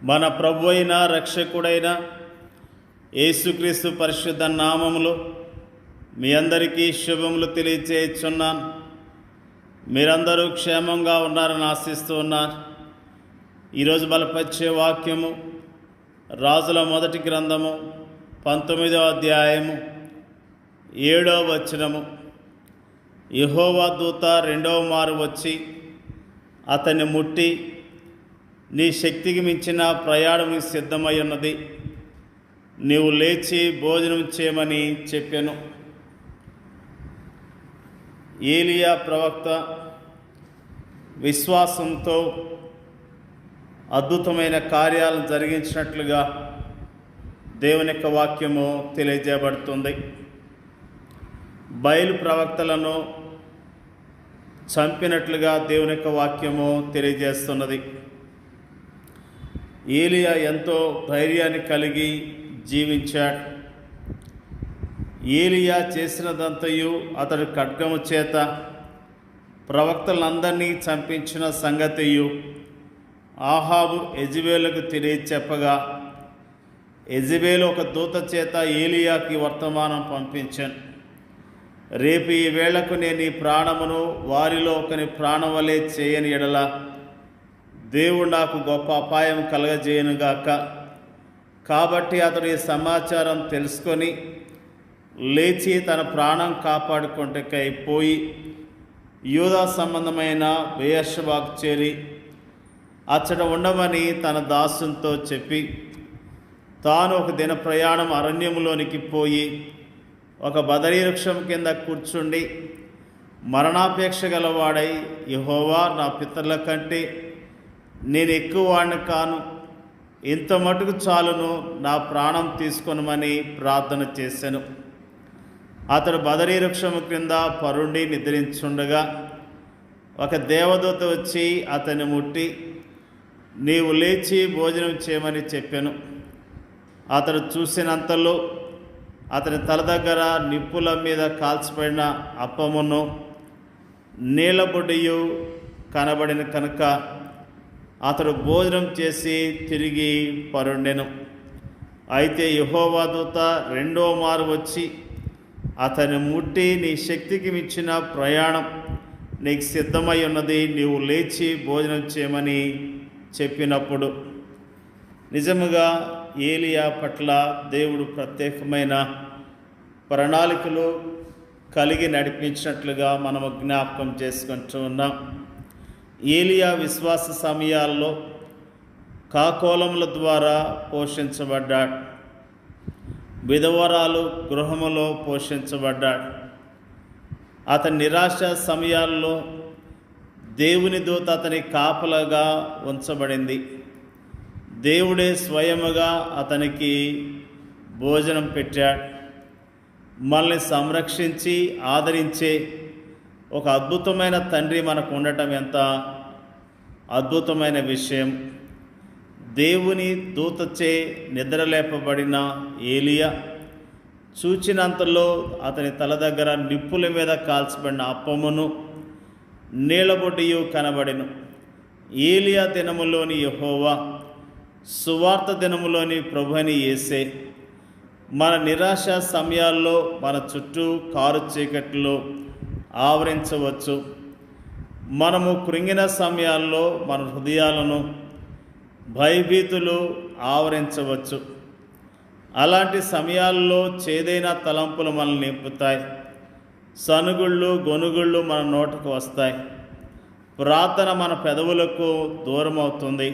మన ప్రభు అయిన రక్షకుడైన యేసుక్రీస్తు పరిశుద్ధ నామములో మీ అందరికీ శుభములు తెలియచేస్తున్నాను. మీరందరూ క్షేమంగా ఉన్నారని ఆశిస్తూ ఉన్నాను. ఈరోజు బలపరిచే వాక్యము రాజుల మొదటి గ్రంథము 19వ అధ్యాయము 7వ వచనము. యెహోవా దూత రెండవ మారు వచ్చి అతన్ని ముట్టి, నీ శక్తికి మించిన ప్రయాణం సిద్ధమై ఉన్నది, నీవు లేచి భోజనం చేయమని చెప్పాను. ఏలియా ప్రవక్త విశ్వాసంతో అద్భుతమైన కార్యాలను జరిగించినట్లుగా దేవుని యొక్క వాక్యము తెలియజేయబడుతుంది. బయలు ప్రవక్తలను చంపినట్లుగా దేవుని యొక్క వాక్యము తెలియజేస్తున్నది. ఏలియా ఎంతో ధైర్యాన్ని కలిగి జీవించాడు. ఏలియా చేసినదంతయు అతడు ఖడ్గము చేత ప్రవక్తలందరినీ చంపించిన సంగతియు ఆహాబు యెజెబెలుకు తెలియచెప్పగా, యెజెబెలు ఒక దూత చేత ఏలియాకి వర్తమానం పంపించాను. రేపు ఈ వేళకు నేను ఈ ప్రాణమును వారిలో ఒకని ప్రాణం వలె చేయని ఎడల దేవుడు నాకు గొప్ప అపాయం కలగజేయనుగాక. కాబట్టి అతడు ఈ సమాచారం తెలుసుకొని లేచి తన ప్రాణం కాపాడుకుంటకై పోయి యూదా సంబంధమైన బెయేర్షెబాకు చేరి అచ్చట ఉండమని తన దాసునితో చెప్పి, తాను ఒక దిన ప్రయాణం అరణ్యములోనికి పోయి ఒక బదరీ వృక్షం కింద కూర్చుండి మరణాపేక్ష గలవాడై, యెహోవా, నా పితరుల కంటే నేను ఎక్కువ వాడిని కాను, ఇంత మటుకు చాలును, నా ప్రాణం తీసుకొనమని ప్రార్థన చేశాను. అతడు బదరీ వృక్షము క్రింద పరుండి నిద్రించుండగా ఒక దేవదూత వచ్చి అతన్ని ముట్టి, నీవు లేచి భోజనం చేయమని చెప్పాను. అతడు చూసినంతలో అతని తల దగ్గర నిప్పుల మీద కాల్చిపడిన అప్పమును నీళ్ళబొడ్డియు కనబడిన కనుక అతడు భోజనం చేసి తిరిగి పరుండెను. అయితే యెహోవా దూత రెండో మారు వచ్చి అతన్ని ముట్టి, నీ శక్తికి మించిన ప్రయాణం నీకు సిద్ధమై ఉన్నది, నీవు లేచి భోజనం చేయమని చెప్పినప్పుడు నిజముగా ఏలియా పట్ల దేవుడు ప్రత్యేకమైన ప్రణాళికలు కలిగి నడిపించినట్లుగా మనము జ్ఞాపకం చేసుకుంటూ ఉన్నాం. ఏలియా విశ్వాస సమయాల్లో కాకోలముల ద్వారా పోషించబడ్డాడు. విధవరాలు గృహములో పోషించబడ్డాడు. అతని నిరాశ సమయాల్లో దేవుని దూత అతని కాపలాగా ఉంచబడింది. దేవుడే స్వయముగా అతనికి భోజనం పెట్టాడు. మనల్ని సంరక్షించి ఆదరించే ఒక అద్భుతమైన తండ్రి మనకు ఉండటం ఎంత అద్భుతమైన విషయం. దేవుని దూతచే నిద్రలేపబడిన ఏలియా చూచినంతలో అతని తల దగ్గర నిప్పుల మీద కాల్చబడిన అప్పమును నీళ్ళబొడ్డియు కనబడెను. ఏలియా దినములోని యెహోవా, సువార్త దినములోని ప్రభుని యేసే మన నిరాశ సమయాల్లో మన చుట్టూ కారు చీకట్లో ఆవరించవచ్చు. మనము కృంగిన సమయాల్లో మన హృదయాలను భయభీతులు ఆవరించవచ్చు. అలాంటి సమయాల్లో చేదైన తలంపులు మనల్ని నింపుతాయి. సనుగుళ్ళు గొనుగుళ్ళు మన నోటకు వస్తాయి. ప్రార్థన మన పెదవులకు దూరం అవుతుంది.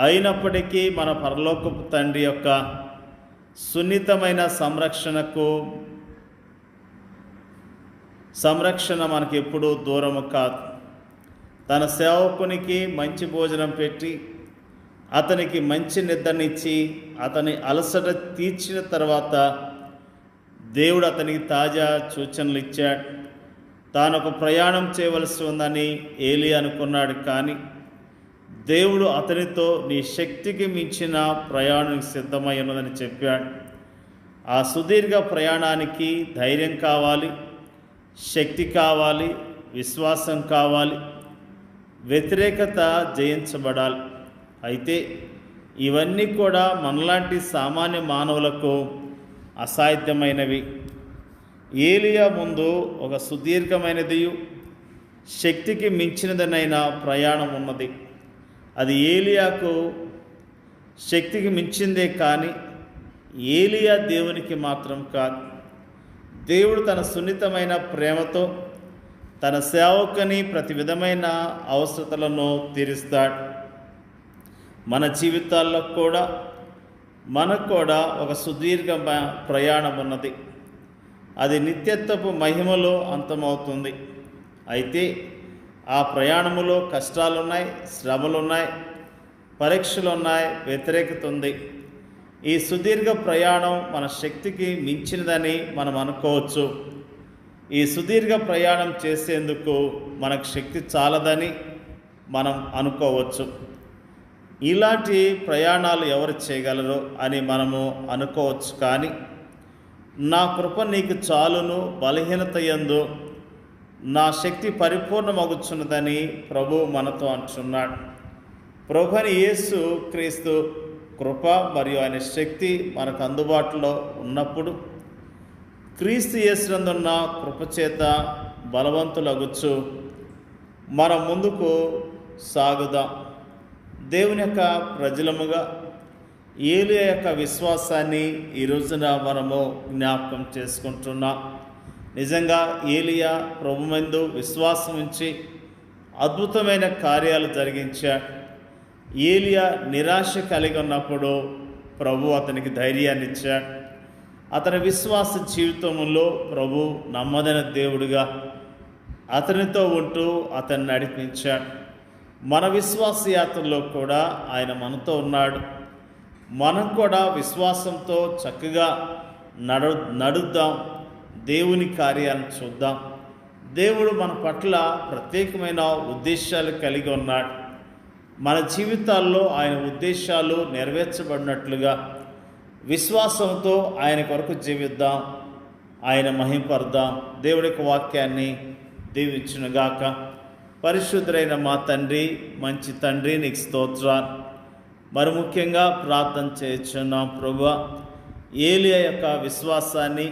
అయినప్పటికీ మన పరలోకపు తండ్రి యొక్క సున్నితమైన సంరక్షణ మనకి ఎప్పుడూ దూరము కాదు. తన సేవకునికి మంచి భోజనం పెట్టి అతనికి మంచి నిద్రనిచ్చి అతని అలసట తీర్చిన తర్వాత దేవుడు అతనికి తాజా సూచనలు ఇచ్చాడు. తాను ఒక ప్రయాణం చేయవలసి ఉందని ఏలియా అనుకున్నాడు. కానీ దేవుడు అతనితో, నీ శక్తికి మించిన ప్రయాణం సిద్ధమై ఉన్నదని చెప్పాడు. ఆ సుదీర్ఘ ప్రయాణానికి ధైర్యం కావాలి, శక్తి కావాలి, విశ్వాసం కావాలి, వ్యతిరేకత జయించబడాలి. అయితే ఇవన్నీ కూడా మనలాంటి సామాన్య మానవులకు అసాధ్యమైనవి. ఏలియా ముందు ఒక సుదీర్ఘమైనది, శక్తికి మించినదనైన ప్రయాణం ఉన్నది. అది ఏలియాకు శక్తికి మించిందే కానీ ఏలియా దేవునికి మాత్రం కాదు. దేవుడు తన సున్నితమైన ప్రేమతో తన సేవకుని ప్రతి విధమైన అవసరతలను తీరుస్తాడు. మన జీవితాల్లో కూడా మనకు కూడా ఒక సుదీర్ఘ ప్రయాణం ఉన్నది. అది నిత్యత్వపు మహిమలో అంతమవుతుంది. అయితే ఆ ప్రయాణములో కష్టాలున్నాయి, శ్రమలున్నాయి, పరీక్షలున్నాయి, వ్యతిరేకత ఉంది. ఈ సుదీర్ఘ ప్రయాణం మన శక్తికి మించినదని మనం అనుకోవచ్చు. ఈ సుదీర్ఘ ప్రయాణం చేసేందుకు మనకు శక్తి చాలదని మనం అనుకోవచ్చు. ఇలాంటి ప్రయాణాలు ఎవరు చేయగలరు అని మనము అనుకోవచ్చు. కానీ నా కృప నీకు చాలును, బలహీనత యందు నా శక్తి పరిపూర్ణమగుచున్నదని ప్రభు మనతో అంటున్నాడు. ప్రభుని యేసు క్రీస్తు కృప మరియు ఆయన శక్తి మనకు అందుబాటులో ఉన్నప్పుడు క్రీస్తు యేసునందున్న కృపచేత బలవంతులగుచ్చు మనం ముందుకు సాగుదాం. దేవుని యొక్క ప్రజలముగా ఏలియా యొక్క విశ్వాసాన్ని ఈ రోజున మనము జ్ఞాపకం చేసుకుంటున్నాం. నిజంగా ఏలియా ప్రభుమందు విశ్వాసం ఉంచి అద్భుతమైన కార్యాలు జరిగించాడు. ఏలియా నిరాశ కలిగి ఉన్నప్పుడు ప్రభు అతనికి ధైర్యాన్ని ఇచ్చాడు. అతని విశ్వాస జీవితంలో ప్రభు నమ్మదైన దేవుడిగా అతనితో ఉంటూ అతన్ని నడిపించాడు. మన విశ్వాస యాత్రలో కూడా ఆయన మనతో ఉన్నాడు. మనం కూడా విశ్వాసంతో చక్కగా నడుద్దాం, దేవుని కార్యాలను చూద్దాం. దేవుడు మన పట్ల ప్రత్యేకమైన ఉద్దేశాలు కలిగి ఉన్నాడు. మన జీవితాల్లో ఆయన ఉద్దేశాలు నెరవేర్చబడినట్లుగా విశ్వాసంతో ఆయన కొరకు జీవిద్దాం, ఆయన మహింపర్దాం. దేవుడి యొక్క వాక్యాన్ని దీవించునుగాక. పరిశుద్ధుడైన మా తండ్రి, మంచి తండ్రి, నీకు స్తోత్రాలు. మరి ముఖ్యంగా ప్రార్థన చేయుచున్నాం ప్రభువా, ఏలియా యొక్క విశ్వాసాన్ని,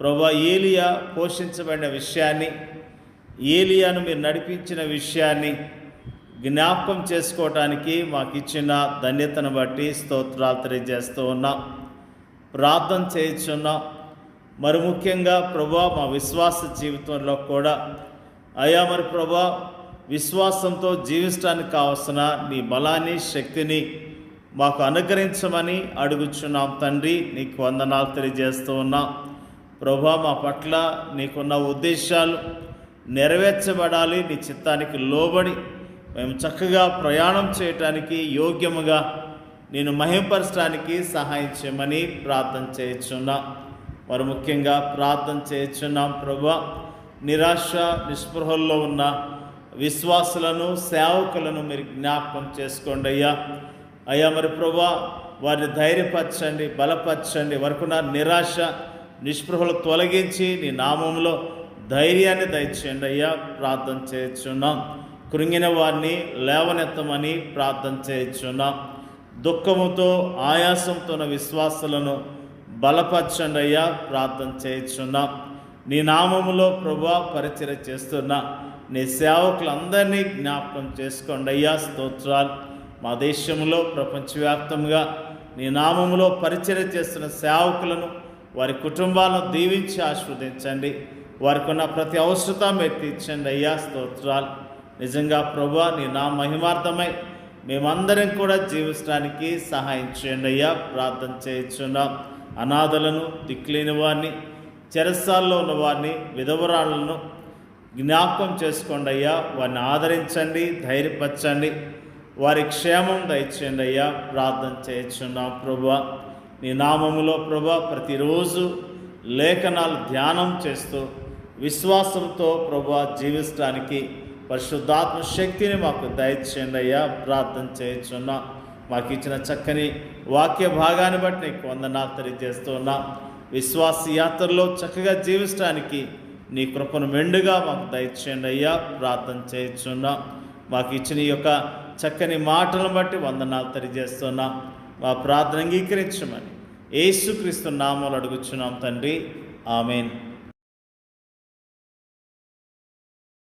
ప్రభువా ఏలియా పోషించబడిన విషయాన్ని, ఏలియాను మీరు నడిపించిన విషయాన్ని జ్ఞాపకం చేసుకోవటానికి మాకు ఇచ్చిన ధన్యతను బట్టి స్తోత్రాలు తెలియజేస్తూ ఉన్నాం, ప్రార్థన చేయుచున్నాం. మరి ముఖ్యంగా ప్రభువా మా విశ్వాస జీవితంలో కూడా అయా మరి ప్రభువా విశ్వాసంతో జీవించడానికి కావలసిన నీ బలాన్ని, శక్తిని మాకు అనుగ్రహించమని అడుగుచున్నాం తండ్రి. నీకు వందనాలు తెలియజేస్తూ ఉన్నాం ప్రభువా. మా పట్ల నీకున్న ఉద్దేశాలు నెరవేర్చబడాలి. నీ చిత్తానికి లోబడి మేము చక్కగా ప్రయాణం చేయటానికి, యోగ్యముగా నేను మహింపరచడానికి సహాయం చేయమని ప్రార్థన చేయుచున్నాం. మరి ముఖ్యంగా ప్రార్థన చేయుచున్నాం ప్రభువా, నిరాశ నిస్పృహల్లో ఉన్న విశ్వాసులను, సేవకులను మీరు జ్ఞాపకం చేసుకోండి అయ్యా. అయ్యా మరి ప్రభువా వారిని ధైర్యపరచండి, బలపరచండి. వరకున్న నిరాశ నిస్పృహలు తొలగించి నీ నామంలో ధైర్యాన్ని దయచేయండి అయ్యా. ప్రార్థన చేయుచున్నాం. కృంగిన వారిని లేవనెత్తమని ప్రార్థన చేయుచున్నాం. దుఃఖముతో, ఆయాసంతో ఉన్న విశ్వాసులను బలపరచండి అయ్యా. ప్రార్థన చేయుచున్నాం. నీ నామములో ప్రభువా పరిచర్య చేస్తున్న నీ సేవకులందరినీ జ్ఞాపకం చేసుకోండి అయ్యా. స్తోత్రాలు. మా దేశంలో ప్రపంచవ్యాప్తంగా నీ నామములో పరిచర్య చేస్తున్న సేవకులను, వారి కుటుంబాలను దీవించి ఆశీర్వదించండి. వారికి ఉన్న ప్రతి అవసరత మీరు తీర్చండి అయ్యా. స్తోత్రాలు. నిజంగా ప్రభువా నీ నా మహిమార్థమై మేమందరం కూడా జీవించడానికి సహాయం చేయండి అయ్యా. ప్రార్థన చేయుచున్నాం. అనాథలను, దిక్కులేని వారిని, చెరసాల్లో ఉన్న వారిని, విధవరాళ్లను జ్ఞాపకం చేసుకోండి అయ్యా. వారిని ఆదరించండి, ధైర్యపరచండి, వారి క్షేమం దయచేయండి అయ్యా. ప్రార్థన చేయుచున్నాం ప్రభువా. నీ నామములో ప్రభువా ప్రతిరోజు లేఖనాలు ధ్యానం చేస్తూ విశ్వాసంతో ప్రభువా జీవించడానికి పరిశుద్ధాత్మ శక్తిని మాకు దయచేయండి అయ్యా. ప్రార్థన చేయుచున్నాం. మాకు ఇచ్చిన చక్కని వాక్య భాగాన్ని బట్టి నీకు వందనాలు తెలియజేస్తున్నా. విశ్వాస యాత్రలో చక్కగా జీవించడానికి నీ కృపను మెండుగా మాకు దయచేయండి అయ్యా. ప్రార్థన చేయుచున్నాం. మాకు ఇచ్చిన ఈ యొక్క చక్కని మాటలను బట్టి వందనాలు తెలియజేస్తున్నాం. మా ప్రార్థన అంగీకరించమని యేసుక్రీస్తు నామములో అడుగుచున్నాం తండ్రి. ఆమేన్.